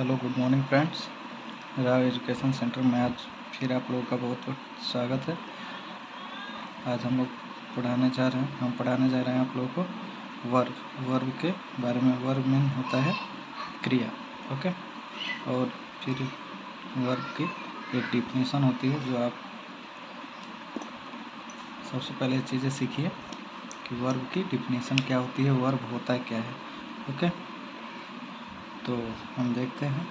Hello good morning friends. Rao education centre में आज फिर आप लोगों का बहुत बहुत स्वागत है। आज हम पढ़ाने जा रहे हैं आप लोगों को वर्ब के बारे में। वर्ब मीन होता है क्रिया, ओके। और फिर वर्ब की एक डिफिनीशन होती है जो आप सबसे पहले चीज़ें सीखिए कि वर्ब की डिफिनीशन क्या होती है, वर्ब होता है क्या है, ओके। तो हम देखते हैं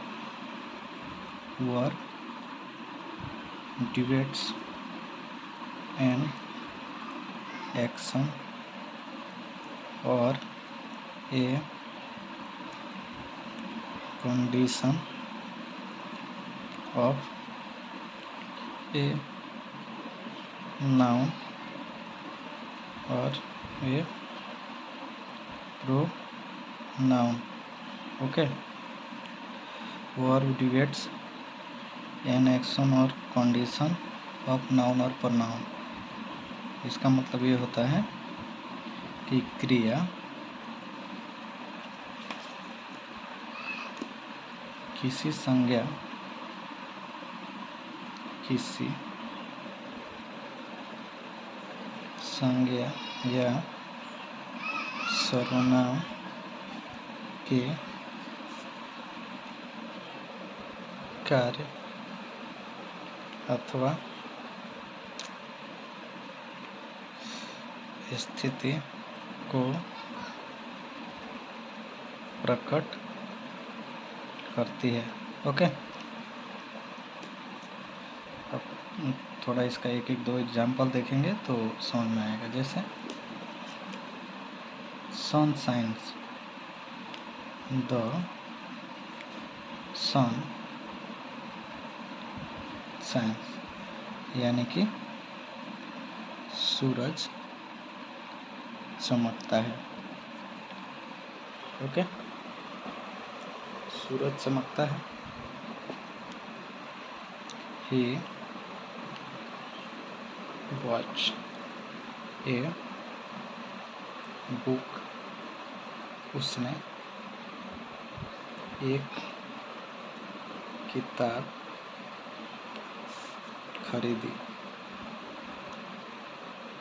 verb derives an action or a condition of a noun or a pronoun, okay. Verb derives an action or condition of noun और pronoun। इसका मतलब ये होता है कि क्रिया किसी संज्ञा या सर्वनाम के कार्य अथवा स्थिति को प्रकट करती है, ओके। अब थोड़ा इसका एक दो एग्जाम्पल देखेंगे तो समझ में आएगा। जैसे sun shines, the sun shines, यानी कि सूरज चमकता है, ओके। सूरज चमकता है। He watched a book, उसने एक किताब खरीदी,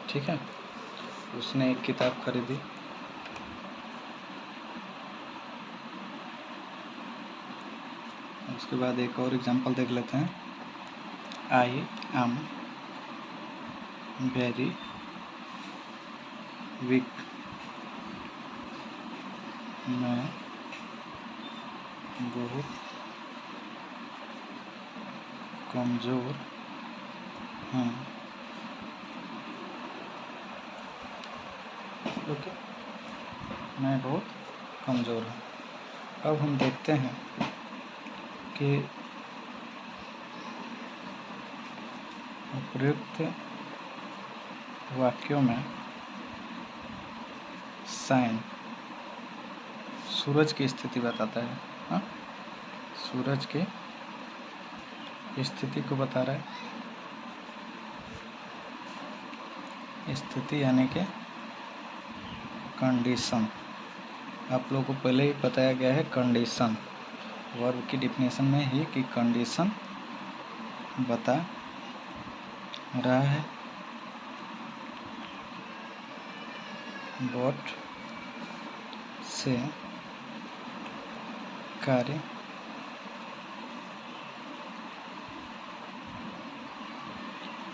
ठीक है। उसने एक किताब खरीदी। उसके बाद एक और एग्जांपल देख लेते हैं। आई एम वेरी वीक, मैं बहुत कमज़ोर हूँ, ओके। मैं बहुत कमज़ोर हूँ। अब हम देखते हैं कि उपयुक्त वाक्यों में साइन सूरज की स्थिति बताता है, हाँ, सूरज की स्थिति को बता रहा है। स्थिति यानी कि कंडीशन। आप लोगों को पहले ही बताया गया है कंडीशन वर्ब की डिफिनीशन में ही कि कंडीशन बता रहा है बॉट से कार्य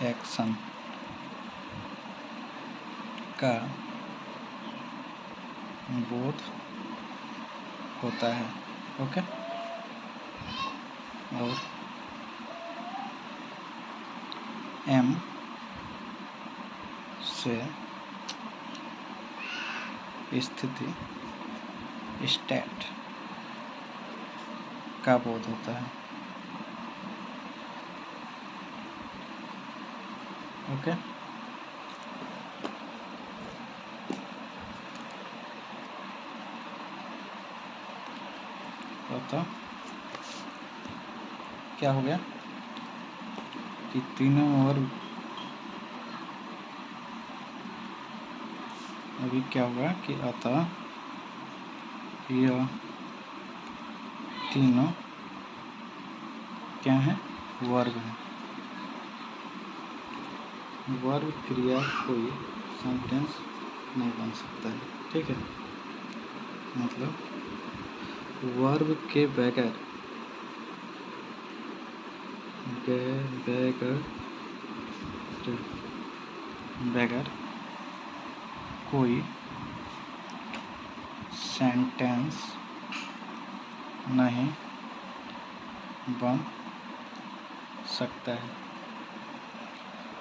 एक्शन का बोध होता है, ओके। और एम से स्थिति स्टेट का बोध होता है, ओके। तो क्या हो गया कि तीनों वर्ब अभी क्या होगा कि अतः यह तीनों क्या है? वर्ब है। वर्ब क्रिया कोई सेंटेंस नहीं बन सकता है, ठीक है। मतलब वर्ब के बगैर बगैर कोई सेंटेंस नहीं बन सकता है।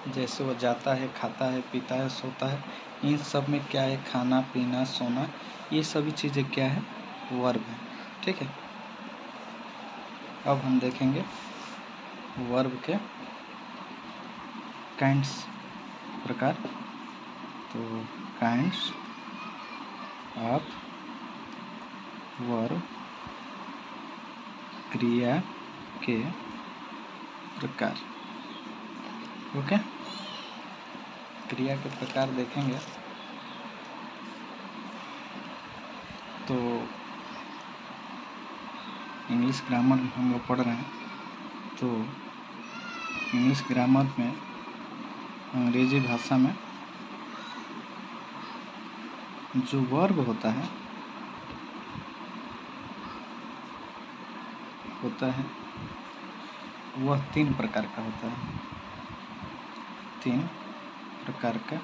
जैसे वो जाता है, खाता है, पीता है, सोता है, इन सब में क्या है? खाना, पीना, सोना, ये सभी चीज़ें क्या है? वर्ब है, ठीक है। अब हम देखेंगे वर्ब के काइंड्स, प्रकार। तो काइंड्स ऑफ वर्ब, क्रिया के प्रकार। ओके, क्रिया के प्रकार देखेंगे तो इंग्लिश ग्रामर हम लोग पढ़ रहे हैं, तो इंग्लिश ग्रामर में, अंग्रेजी भाषा में जो वर्ब होता है वह 3 प्रकार का होता है। 3 प्रकार का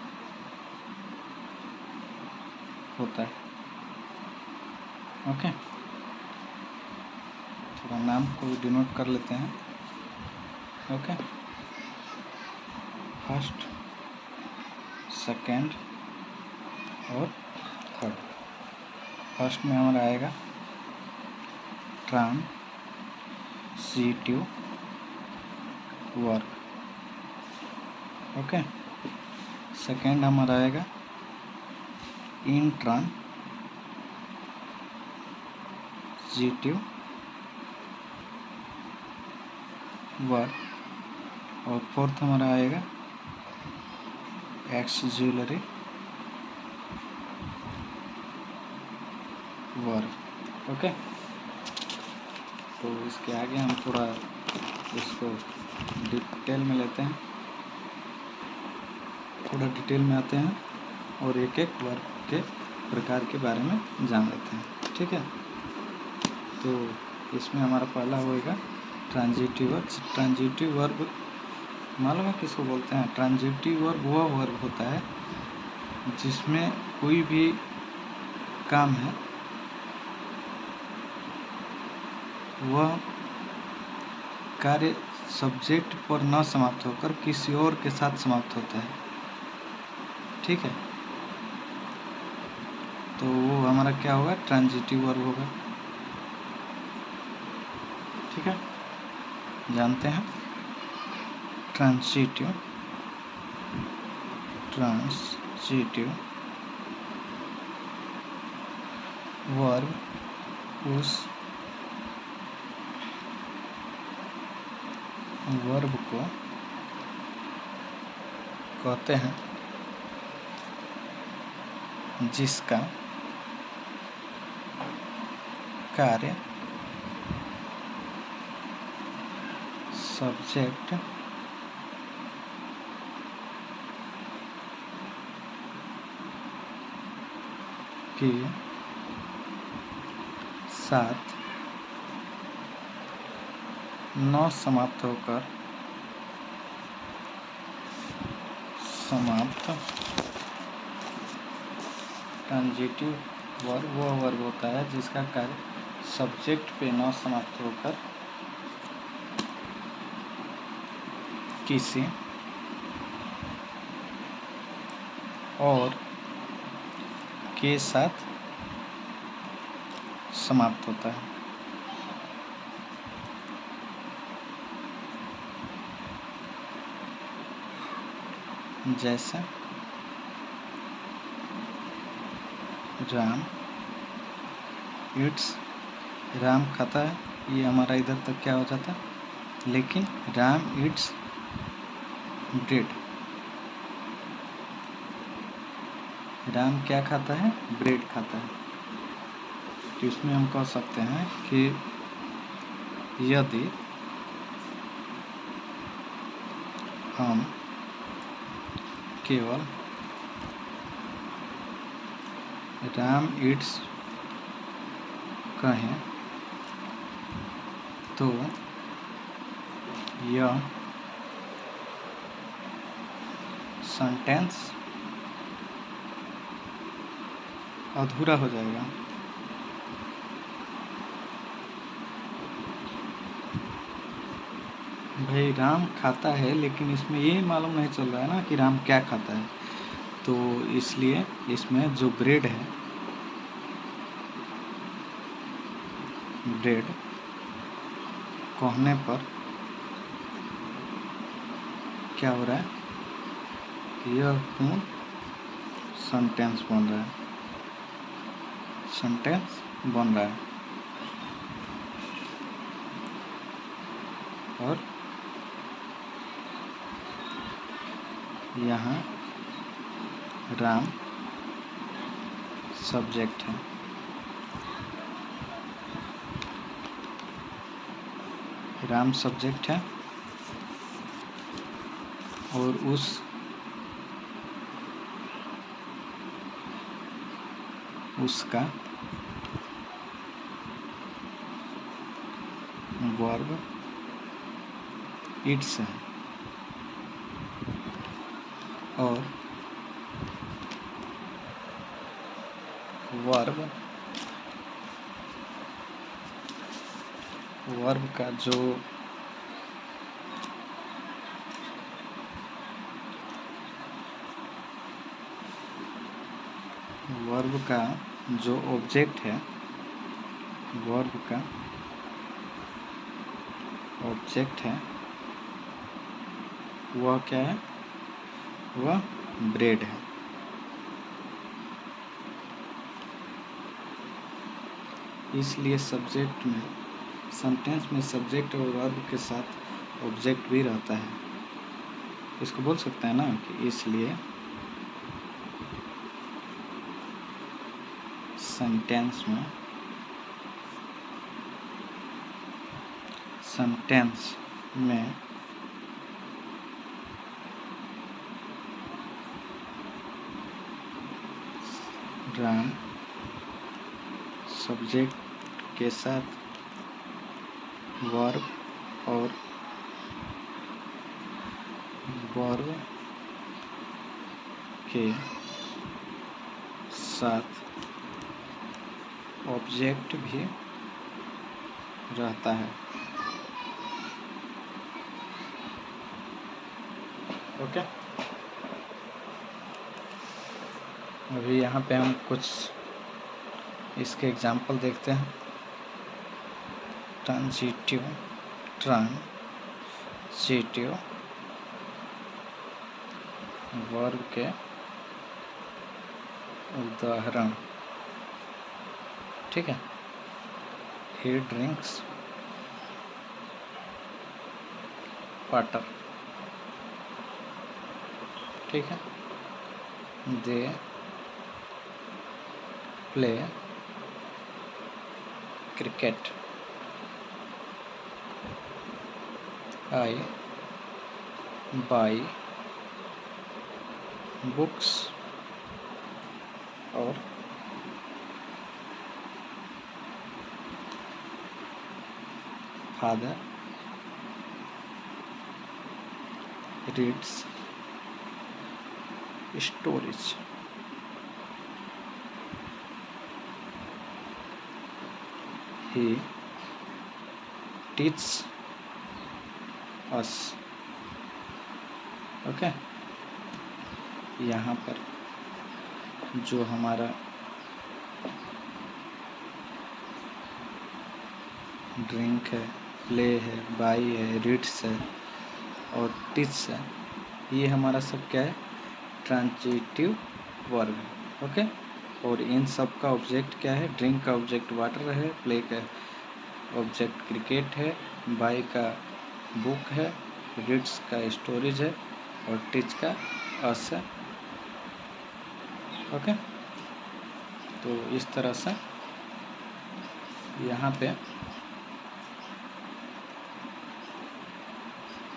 होता है। ओके, थोड़ा नाम को डिनोट कर लेते हैं। ओके, फर्स्ट, सेकंड और थर्ड। फर्स्ट में हमारा आएगा ट्रांजिटिव वर्ब। ओके, सेकंड हमारा आएगा इंट्रांजिटिव वर्ब, और फोर्थ हमारा आएगा एक्सक्यूलरी वर्ब। ओके, तो इसके आगे हम थोड़ा इसको डिटेल में लेते हैं, थोड़ा डिटेल में आते हैं और एक एक वर्ब के प्रकार के बारे में जान लेते हैं, ठीक है। तो इसमें हमारा पहला होएगा ट्रांजिटिव वर्ब। ट्रांजिटिव वर्ब मालूम है किसको बोलते हैं? ट्रांजिटिव वर्ब वह वर्ब होता है जिसमें कोई भी काम है वह कार्य सब्जेक्ट पर न समाप्त होकर किसी और के साथ समाप्त होता है, ठीक है। तो वो हमारा क्या होगा? ट्रांजिटिव वर्ब होगा, ठीक है। जानते हैं ट्रांजिटिव वर्ब उस वर्ब को कहते हैं जिसका कार्य सब्जेक्ट के साथ न समाप्त होकर समाप्त। ट्रांजिटिव वर्ब वह वर्ब होता है जिसका कार्य सब्जेक्ट पे न समाप्त होकर किसी और के साथ समाप्त होता है। जैसे राम ईट्स, राम खाता है, ये हमारा इधर तक क्या हो जाता है? लेकिन राम ईट्स ब्रेड, राम क्या खाता है? ब्रेड खाता है। तो इसमें हम कह सकते हैं कि यदि हम केवल राम ईट्स कहें तो यह सेंटेंस अधूरा हो जाएगा। भाई राम खाता है, लेकिन इसमें ये मालूम नहीं चल रहा है ना कि राम क्या खाता है, तो इसलिए इसमें जो ब्रेड है, ब्रेड कहने पर क्या हो रहा है, यह पूर्ण सेंटेंस बन रहा है, सेंटेंस बन रहा है। और यहाँ राम सब्जेक्ट है, राम सब्जेक्ट है, और उसका वर्ब इट्स है, और वर्ब का जो ऑब्जेक्ट है, वर्ब का ऑब्जेक्ट है, वह क्या है, वह ब्रेड है। इसलिए सब्जेक्ट में, सेंटेंस में सब्जेक्ट और वर्ब के साथ ऑब्जेक्ट भी रहता है। इसको बोल सकते हैं ना कि इसलिए सेंटेंस में राम सब्जेक्ट के साथ वर्ब और वर्ब के साथ ऑब्जेक्ट भी रहता है। ओके, अभी यहाँ पे हम कुछ इसके एग्जाम्पल देखते हैं। ट्रांजिटिव वर्ब के उदाहरण, ठीक है। ही ड्रिंक्स वाटर, ठीक है। They play cricket, I by books, और फादर रीड्स स्टोरीज। ही टीच अस। ओके, यहाँ पर जो हमारा ड्रिंक है, प्ले है, बाई है, रीड्स है और टीच है, ये हमारा सब क्या है, ट्रांजिटिव वर्ब है। ओके, और इन सब का ऑब्जेक्ट क्या है, ड्रिंक का ऑब्जेक्ट वाटर है, प्ले का ऑब्जेक्ट क्रिकेट है, बाई का बुक है, रीड्स का स्टोरीज है और टीच का अस है। ओके, तो इस तरह से यहाँ पे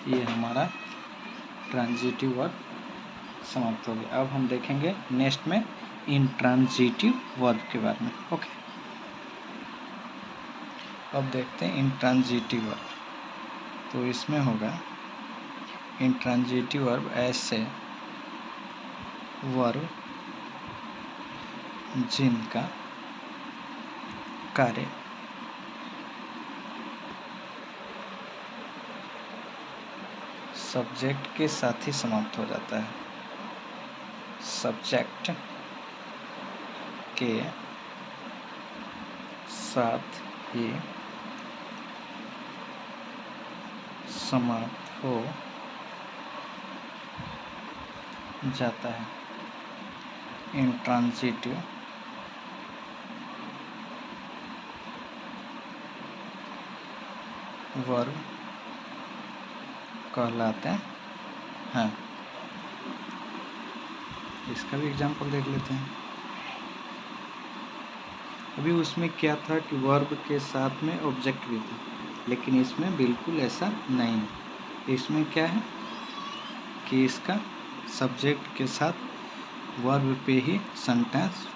ये हमारा ट्रांजिटिव वर्ब समाप्त हो गया। अब हम देखेंगे नेक्स्ट में इंट्रांजिटिव वर्ब के बारे में। ओके, अब देखते हैं इंट्रांजिटिव वर्ब। तो इसमें होगा इंट्रांजिटिव वर्ब ऐसे वर्ब जिनका कार्य सब्जेक्ट के साथ ही समाप्त हो जाता है। सब्जेक्ट के साथ ही समाप्त हो जाता है। इंट्रांजिटिव वर्ब कहलाते हैं। इसका भी एग्जाम्पल देख लेते हैं। अभी उसमें क्या था कि वर्ब के साथ में ऑब्जेक्ट भी था, लेकिन इसमें बिल्कुल ऐसा नहीं है। इसमें क्या है कि इसका सब्जेक्ट के साथ वर्ब पे ही सेंटेंस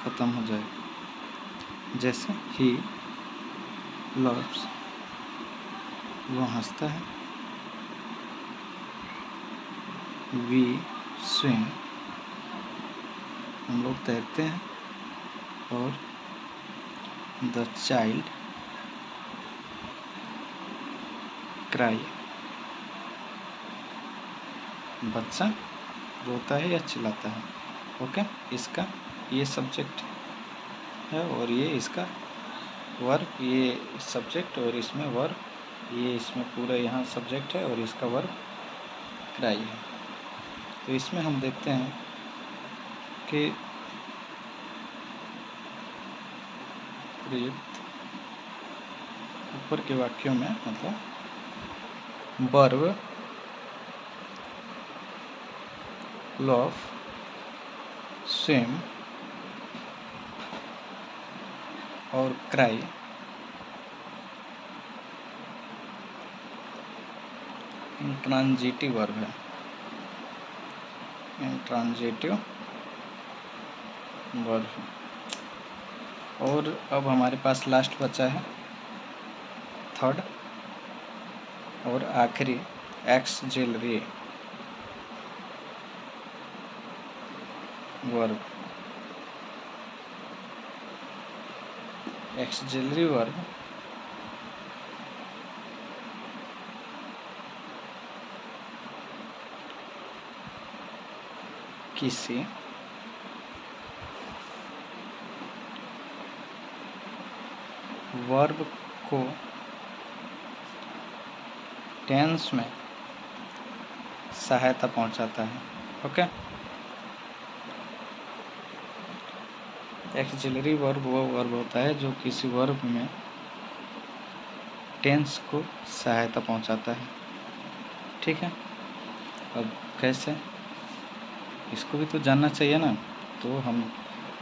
खत्म हो जाएगा। जैसे ही लव्स, वो हंसता है। वी स्विम, हम लोग तैरते हैं। और द चाइल्ड क्राई, बच्चा रोता है या चिल्लाता है। ओके, इसका ये सब्जेक्ट है और ये इसका वर्ब, ये सब्जेक्ट और इसमें वर्ब, ये इसमें पूरा यहाँ सब्जेक्ट है और इसका वर्ब क्राई है। तो इसमें हम देखते हैं कि ऊपर के वाक्यों में मतलब वर्ब लव, स्विम और क्राई इंट्रांजिटिव वर्ब है। इंट्रांजिटिव वर्ब है। और अब हमारे पास लास्ट बचा है थर्ड और आखिरी एक्सजिलरी वर्ब। एक्सजिलरी वर्ब किसी वर्ब को टेंस में सहायता पहुंचाता है। ओके, एक्सजिलरी वर्ब वो वर्ब होता है जो किसी वर्ब में टेंस को सहायता पहुंचाता है। ठीक है, अब कैसे, इसको भी तो जानना चाहिए ना। तो हम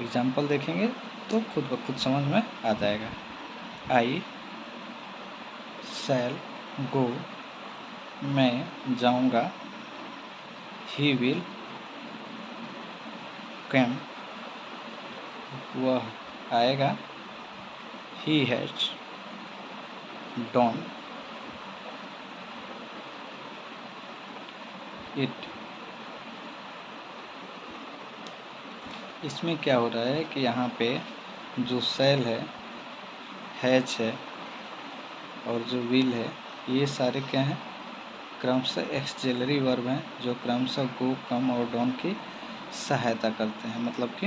एग्जाम्पल देखेंगे तो खुद ब खुद समझ में आ जाएगा। आई शैल गो, मैं जाऊंगा। ही विल कम, वह आएगा। He has done it. इसमें क्या हो रहा है कि यहाँ पे जो शैल है, हैज है और जो विल है, ये सारे क्या हैं, क्रमशः एक्सजिलरी वर्ब हैं जो क्रमशः गो, कम और डॉन की सहायता करते हैं। मतलब कि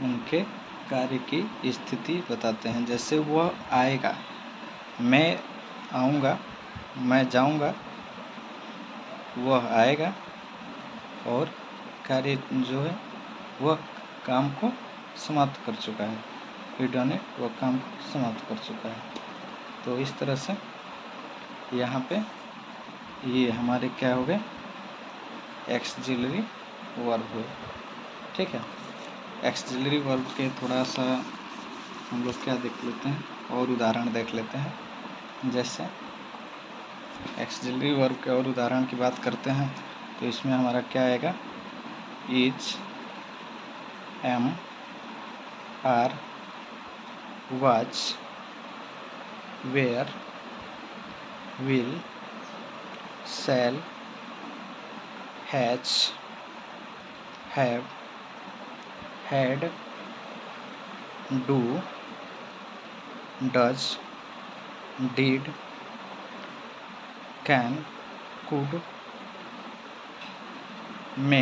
उनके कार्य की स्थिति बताते हैं। जैसे वह आएगा, मैं आऊँगा, मैं जाऊँगा, वह आएगा और कार्य जो है वह काम को समाप्त कर चुका है। ही डन इट, वह काम को समाप्त कर चुका है। तो इस तरह से यहाँ पे ये हमारे क्या हो गए, एक्सजिलरी वर्ब हुए। ठीक है, एक्सजिलरी वर्ब के थोड़ा सा हम लोग क्या देख लेते हैं और उदाहरण देख लेते हैं। जैसे एक्सिलरी वर्ब के और उदाहरण की बात करते हैं तो इसमें हमारा क्या आएगा, is, am, are, was, were, will, shall, has, have, had, do, does, did, can, could, may,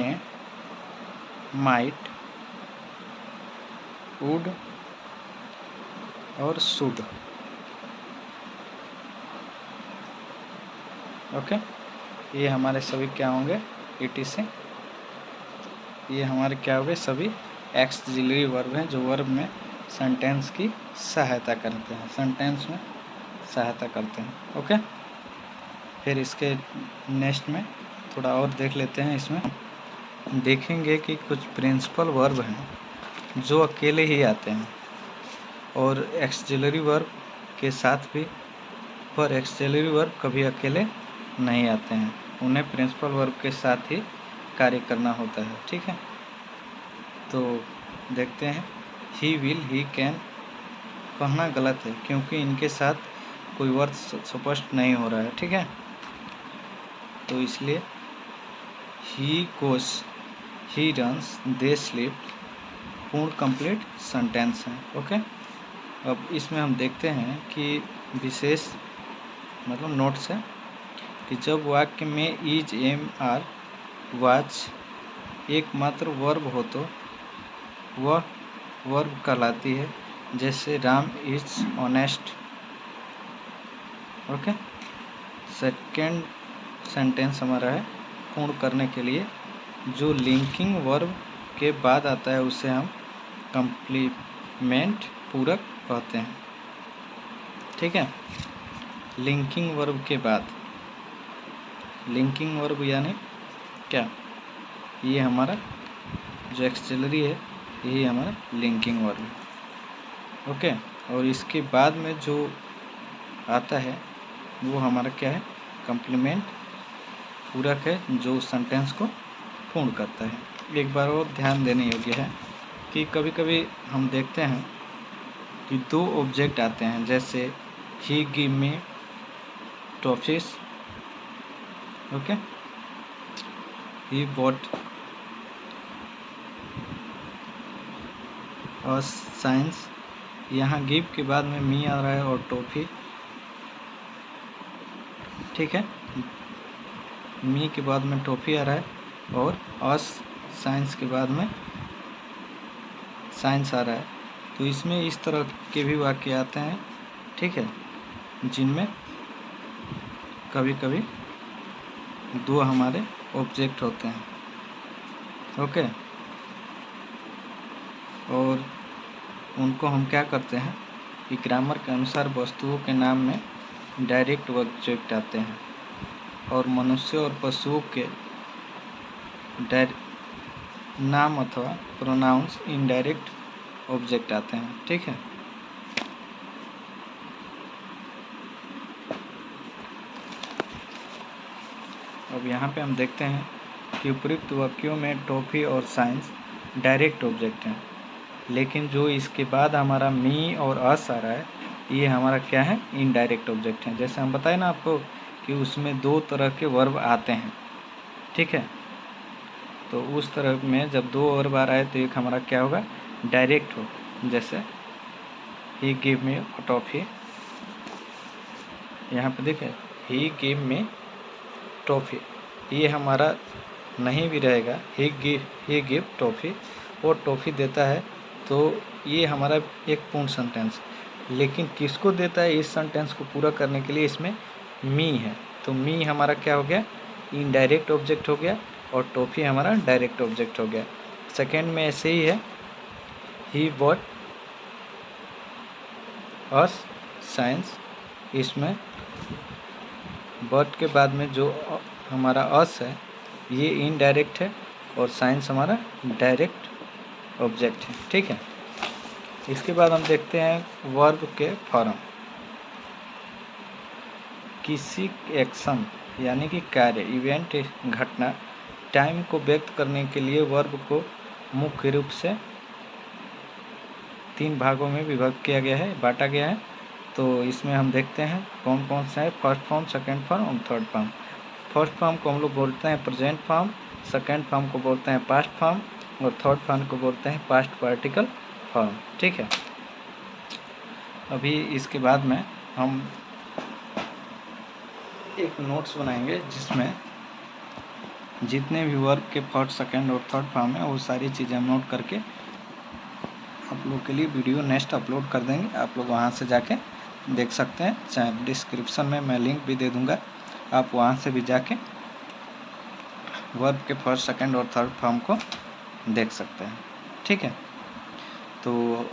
might, would और शुड। ओके, ये हमारे सभी क्या होंगे, इट से ये हमारे क्या हो गए, सभी एक्सिलरी वर्ब हैं जो वर्ब में सेंटेंस की सहायता करते हैं, सेंटेंस में सहायता करते हैं। ओके, फिर इसके नेक्स्ट में थोड़ा और देख लेते हैं। इसमें देखेंगे कि कुछ प्रिंसिपल वर्ब हैं जो अकेले ही आते हैं और एक्सिलरी वर्ब के साथ भी, पर एक्सिलरी वर्ब कभी अकेले नहीं आते हैं, उन्हें प्रिंसिपल वर्ब के साथ ही कार्य करना होता है। ठीक है, तो देखते हैं। ही विल, ही कैन कहना गलत है क्योंकि इनके साथ कोई वर्ड स्पष्ट नहीं हो रहा है। ठीक है, तो इसलिए ही गोस, ही रन्स, दे स्लीप पूर्ण कंप्लीट सेंटेंस है। ओके, अब इसमें हम देखते हैं कि विशेष मतलब नोट्स है कि जब वाक्य में इज, एम, आर, वाच एकमात्र वर्ब हो तो वह वर्ब कहलाती है। जैसे Ram is honest. Okay, second sentence हमारा है पूर्ण करने के लिए जो लिंकिंग वर्ब के बाद आता है उसे हम कंप्लीमेंट पूरक कहते हैं। ठीक है, लिंकिंग वर्ब के बाद, लिंकिंग वर्ब यानी क्या, ये हमारा जो एक्सिलरी है यही हमारा लिंकिंग वर्ब है। ओके, और इसके बाद में जो आता है वो हमारा क्या है, कंप्लीमेंट पूरक है जो सेंटेंस को पूर्ण करता है। एक बार और ध्यान देने योग्य है कि कभी कभी हम देखते हैं कि दो ऑब्जेक्ट आते हैं, जैसे ही give me toffees, okay, he bought और साइंस, यहाँ गिव के बाद में मी आ रहा है और टॉफी। ठीक है, मी के बाद में टॉफी आ रहा है और अस साइंस के बाद में साइंस आ रहा है। तो इसमें इस तरह के भी वाक्य आते हैं। ठीक है, जिनमें कभी कभी दो हमारे ऑब्जेक्ट होते हैं। ओके, और उनको हम क्या करते हैं कि ग्रामर के अनुसार वस्तुओं के नाम में डायरेक्ट ऑब्जेक्ट आते हैं और मनुष्य और पशुओं के नाम अथवा प्रोनाउंस इनडायरेक्ट ऑब्जेक्ट आते हैं। ठीक है, अब यहाँ पे हम देखते हैं कि उपयुक्त वाक्यों में टॉफी और साइंस डायरेक्ट ऑब्जेक्ट हैं, लेकिन जो इसके बाद हमारा मी और अस आ रहा है ये हमारा क्या है, इनडायरेक्ट ऑब्जेक्ट है। जैसे हम बताए ना आपको कि उसमें दो तरह के वर्ब आते हैं। ठीक है, तो उस तरह में जब दो वर्ब आ रहा है तो एक हमारा क्या होगा, डायरेक्ट हो। जैसे ही गिव मी टॉफी, यहाँ पे देखें ही गिव मी टॉफी, ये हमारा नहीं भी रहेगा, ही गिव टॉफी, वो टॉफी देता है, तो ये हमारा एक पूर्ण सेंटेंस। लेकिन किसको देता है, इस सेंटेंस को पूरा करने के लिए इसमें मी है, तो मी हमारा क्या हो गया, इनडायरेक्ट ऑब्जेक्ट हो गया और टॉफी हमारा डायरेक्ट ऑब्जेक्ट हो गया। सेकेंड में ऐसे ही है, ही बॉट अस साइंस, इसमें बट के बाद में जो हमारा अस है ये इनडायरेक्ट है और साइंस हमारा डायरेक्ट ऑब्जेक्ट है। ठीक है, इसके बाद हम देखते हैं वर्ब के फॉर्म किसी एक्शन यानी कि कार्य, इवेंट, घटना, टाइम को व्यक्त करने के लिए वर्ब को मुख्य रूप से 3 भागों में विभक्त किया गया है, बांटा गया है। तो इसमें हम देखते हैं कौन कौन सा है। फर्स्ट फॉर्म, सेकंड फॉर्म और थर्ड फॉर्म। फर्स्ट फॉर्म को हम लोग बोलते हैं प्रेजेंट फॉर्म, सेकंड फॉर्म को बोलते हैं पास्ट फॉर्म और थर्ड फॉर्म को बोलते हैं पास्ट पार्टिकल फॉर्म। ठीक है, अभी इसके बाद में हम एक नोट्स बनाएंगे जिसमें जितने भी वर्ब के फर्स्ट, सेकंड और थर्ड फॉर्म है वो सारी चीज़ें हम नोट करके आप लोग के लिए वीडियो नेक्स्ट अपलोड कर देंगे। आप लोग वहाँ से जाके देख सकते हैं, चाहे डिस्क्रिप्शन में मैं लिंक भी दे दूँगा, आप वहाँ से भी जाके वर्ब के फर्स्ट, सेकंड और थर्ड फॉर्म को देख सकते हैं। ठीक है, तो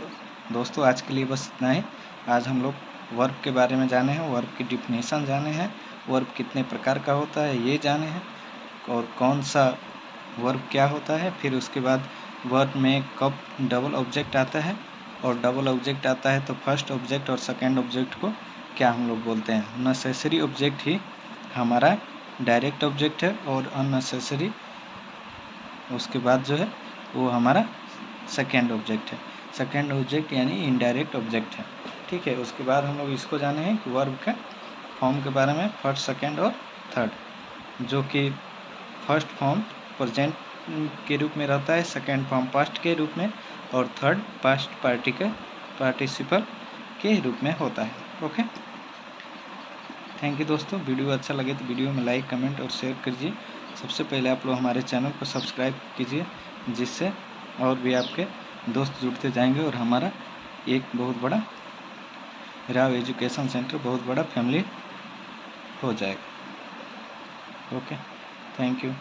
दोस्तों आज के लिए बस इतना ही। आज हम लोग वर्ब के बारे में जाने हैं, वर्ब की डिफिनेशन जाने हैं, वर्ब कितने प्रकार का होता है ये जाने हैं, और कौन सा वर्ब क्या होता है। फिर उसके बाद वर्ब में कब डबल ऑब्जेक्ट आता है, और डबल ऑब्जेक्ट आता है तो फर्स्ट ऑब्जेक्ट और सेकंड ऑब्जेक्ट को क्या हम लोग बोलते हैं। नेसेसरी ऑब्जेक्ट ही हमारा डायरेक्ट ऑब्जेक्ट है, और अननेसेसरी उसके बाद जो है वो हमारा सेकंड ऑब्जेक्ट है। सेकंड ऑब्जेक्ट यानी इनडायरेक्ट ऑब्जेक्ट है। ठीक है, उसके बाद हम लोग इसको जाने हैं कि वर्ब के फॉर्म के बारे में, फर्स्ट, सेकंड और थर्ड, जो कि फर्स्ट फॉर्म प्रेजेंट के रूप में रहता है, सेकंड फॉर्म पास्ट के रूप में और थर्ड पास्ट पार्टिसिपल के रूप में होता है। ओके, थैंक यू दोस्तों। वीडियो अच्छा लगे तो वीडियो में लाइक, कमेंट और शेयर कीजिए। सबसे पहले आप लोग हमारे चैनल को सब्सक्राइब कीजिए, जिससे और भी आपके दोस्त जुड़ते जाएंगे और हमारा एक बहुत बड़ा राव एजुकेशन सेंटर बहुत बड़ा फैमिली हो जाएगा। Okay, thank you.